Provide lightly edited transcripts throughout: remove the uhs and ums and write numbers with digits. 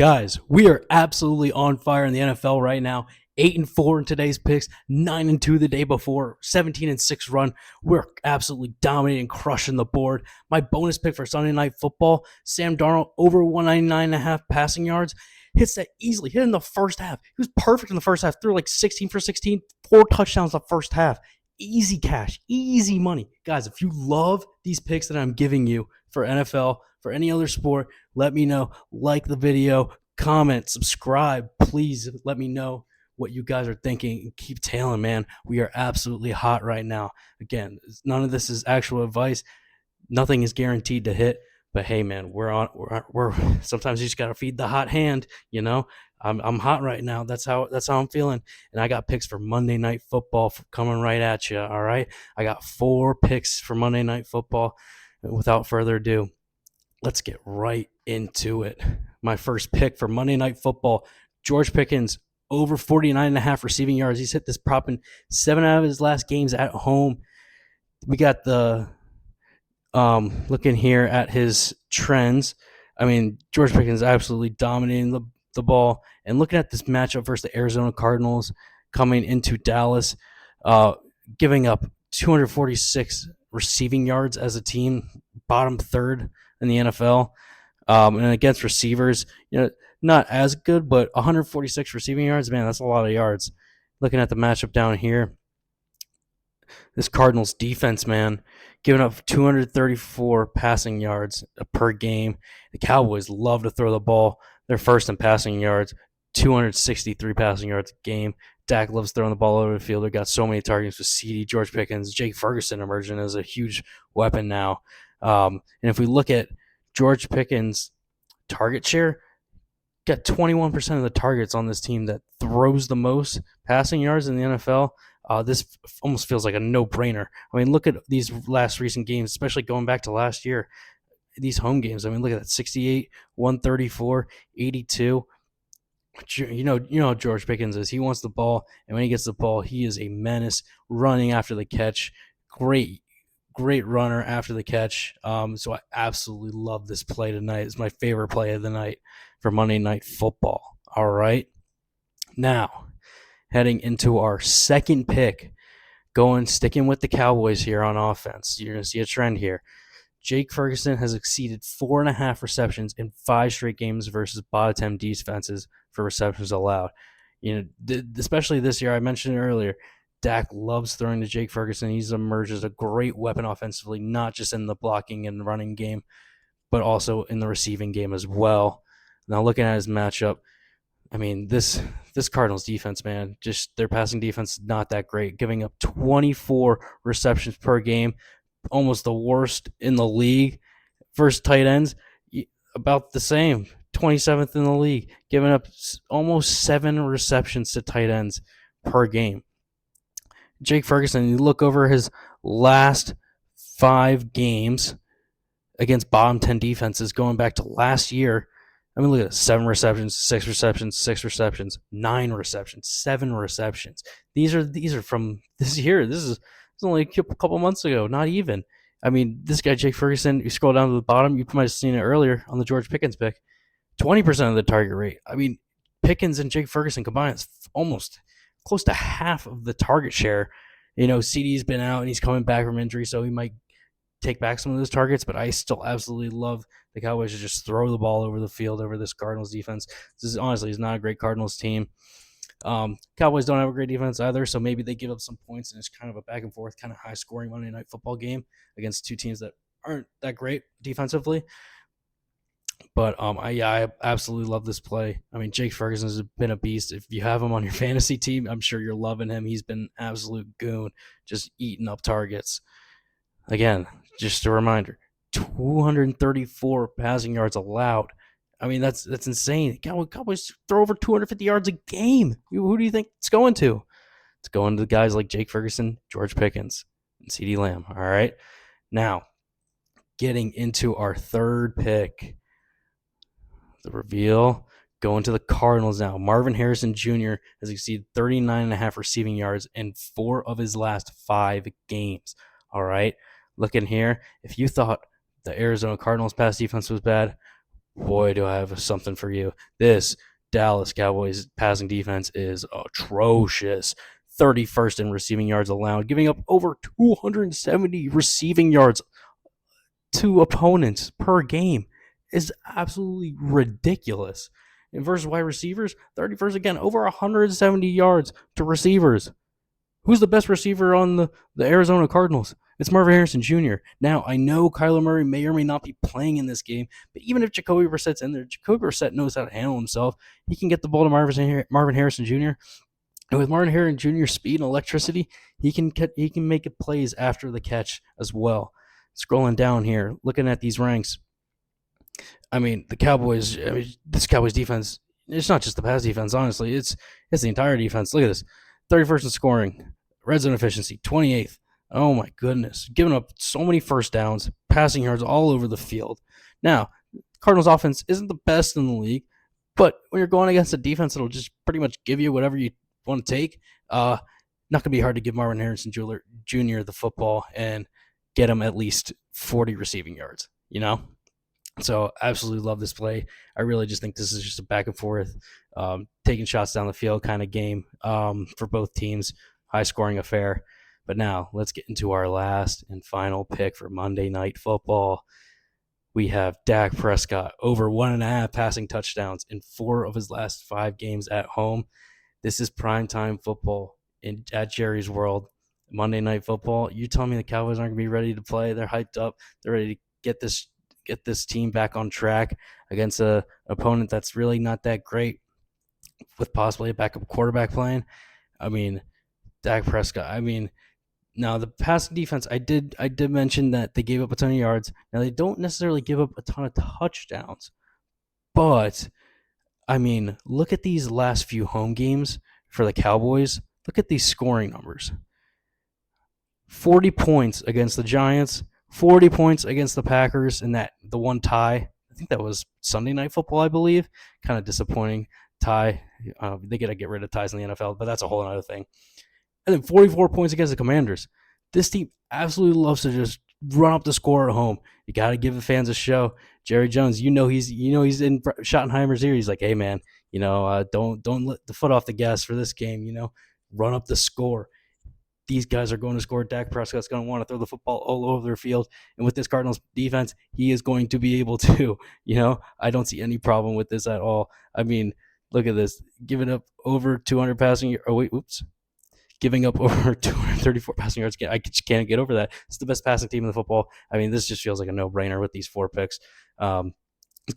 Guys, we are absolutely on fire in the NFL right now. 8-4 in today's picks, 9-2 the day before, 17-6 run. We're absolutely dominating, crushing the board. My bonus pick for Sunday Night Football, Sam Darnold over 199.5 passing yards, hits that easily. Hit in the first half. He was perfect in the first half. Threw like 16 for 16, 4 touchdowns the first half. Easy cash, easy money. Guys, if you love these picks that I'm giving you for NFL, for any other sport, let me know. Like the video, comment, subscribe. Please let me know what you guys are thinking. Keep tailing, man. We are absolutely hot right now. Again, none of this is actual advice. Nothing is guaranteed to hit. But hey, man, we're sometimes you just gotta feed the hot hand. I'm hot right now. That's how I'm feeling. And I got picks for Monday Night Football coming right at you. All right, I got 4 picks for Monday Night Football. Without further ado, let's get right into it. My first pick for Monday Night Football, George Pickens, over 49.5 receiving yards. He's hit this prop in 7 out of his last games at home. We got the looking here at his trends. I mean, George Pickens absolutely dominating the ball. And looking at this matchup versus the Arizona Cardinals coming into Dallas, giving up 246 receiving yards as a team, bottom third in the NFL. And against receivers, not as good, but 146 receiving yards, man, that's a lot of yards. Looking at the matchup down here, this Cardinals defense, man, giving up 234 passing yards per game. The Cowboys love to throw the ball. They're first in passing yards, 263 passing yards a game. Dak loves throwing the ball over the field. They've got so many targets with CD, George Pickens, Jake Ferguson emerging as a huge weapon now. And if we look at George Pickens' target share, got 21% of the targets on this team that throws the most passing yards in the NFL. This almost feels like a no-brainer. I mean, look at these last recent games, especially going back to last year. These home games, I mean, look at that: 68, 134, 82. You know how George Pickens is. He wants the ball, and when he gets the ball, he is a menace running after the catch. Great runner after the catch. So I absolutely love this play tonight. It's my favorite play of the night for Monday Night Football. All right. Now, heading into our second pick, sticking with the Cowboys here on offense. You're going to see a trend here. Jake Ferguson has exceeded 4.5 receptions in 5 straight games versus bottom 10 defenses for receptions allowed. Especially this year, I mentioned earlier, Dak loves throwing to Jake Ferguson. He's emerged as a great weapon offensively, not just in the blocking and running game, but also in the receiving game as well. Now, looking at his matchup, I mean, this Cardinals defense, man, just their passing defense is not that great, giving up 24 receptions per game, almost the worst in the league. Versus tight ends, about the same, 27th in the league, giving up almost 7 receptions to tight ends per game. Jake Ferguson, you look over his last 5 games against bottom 10 defenses going back to last year. I mean, look at it: 7 receptions, 6 receptions, 6 receptions, 9 receptions, 7 receptions. These are from this year. This is only a couple months ago, not even. I mean, this guy, Jake Ferguson, you scroll down to the bottom, you might have seen it earlier on the George Pickens pick, 20% of the target rate. I mean, Pickens and Jake Ferguson combined, it's almost close to half of the target share. CD's been out and he's coming back from injury, so he might take back some of those targets, but I still absolutely love the Cowboys to just throw the ball over the field over this Cardinals defense. This is honestly not a great Cardinals team. Cowboys don't have a great defense either, so maybe they give up some points, and it's kind of a back and forth, kind of high scoring Monday Night Football game against 2 teams that aren't that great defensively. But I absolutely love this play. I mean, Jake Ferguson has been a beast. If you have him on your fantasy team, I'm sure you're loving him. He's been an absolute goon, just eating up targets. Again, just a reminder, 234 passing yards allowed. I mean, that's insane. Cowboys throw over 250 yards a game. Who do you think it's going to? It's going to guys like Jake Ferguson, George Pickens, and CeeDee Lamb. All right. Now, getting into our third pick, the reveal, going to the Cardinals now. Marvin Harrison Jr. has exceeded 39.5 receiving yards in 4 of his last 5 games. All right. Looking here, if you thought the Arizona Cardinals pass defense was bad, Boy, do I have something for you. This Dallas Cowboys passing defense is atrocious. 31st in receiving yards allowed, giving up over 270 receiving yards to opponents per game is absolutely ridiculous. And versus wide receivers, 31st again, over 170 yards to receivers. Who's the best receiver on the Arizona Cardinals? It's Marvin Harrison Jr. Now, I know Kyler Murray may or may not be playing in this game, but even if Jacoby Brissett's in there, Jacoby Brissett knows how to handle himself. He can get the ball to Marvin Harrison Jr. And with Martin Harrison Jr.'s speed and electricity, he can make it plays after the catch as well. Scrolling down here, looking at these ranks, I mean, the Cowboys. I mean, this Cowboys defense. It's not just the pass defense. Honestly, it's the entire defense. Look at this: 31st in scoring, red zone efficiency, 28th. Oh my goodness, giving up so many first downs, passing yards all over the field. Now, Cardinals offense isn't the best in the league, but when you're going against a defense that'll just pretty much give you whatever you want to take, not gonna be hard to give Marvin Harrison Jr. the football and get him at least 40 receiving yards. So absolutely love this play. I really just think this is just a back and forth, taking shots down the field kind of game for both teams. High scoring affair. But now let's get into our last and final pick for Monday Night Football. We have Dak Prescott over 1.5 passing touchdowns in 4 of his last 5 games at home. This is primetime football at Jerry's World. Monday Night Football. You tell me the Cowboys aren't going to be ready to play. They're hyped up. They're ready to get this team back on track against an opponent that's really not that great, with possibly a backup quarterback playing. I mean, Dak Prescott. I mean, now the passing defense, I did mention that they gave up a ton of yards. Now they don't necessarily give up a ton of touchdowns, but I mean, look at these last few home games for the Cowboys. Look at these scoring numbers. 40 points against the Giants, 40 points against the Packers in the one tie. I think that was Sunday Night Football, I believe. Kind of disappointing tie. They got to get rid of ties in the NFL, but that's a whole other thing. And then 44 points against the Commanders. This team absolutely loves to just run up the score at home. You got to give the fans a show. Jerry Jones, he's in Schottenheimer's ear. He's like, hey man, don't let the foot off the gas for this game. Run up the score. These guys are going to score. Dak Prescott's going to want to throw the football all over their field. And with this Cardinals defense, he is going to be able to. I don't see any problem with this at all. I mean, look at this. Giving up over 200 passing yards. Oh, wait, oops. Giving up over 234 passing yards. I just can't get over that. It's the best passing team in the football. I mean, this just feels like a no-brainer with these 4 picks. This is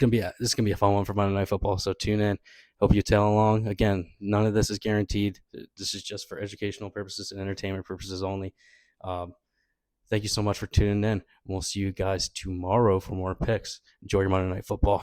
gonna be a fun one for Monday Night Football. So tune in. Hope you tail along. Again, none of this is guaranteed. This is just for educational purposes and entertainment purposes only. Thank you so much for tuning in. We'll see you guys tomorrow for more picks. Enjoy your Monday Night Football.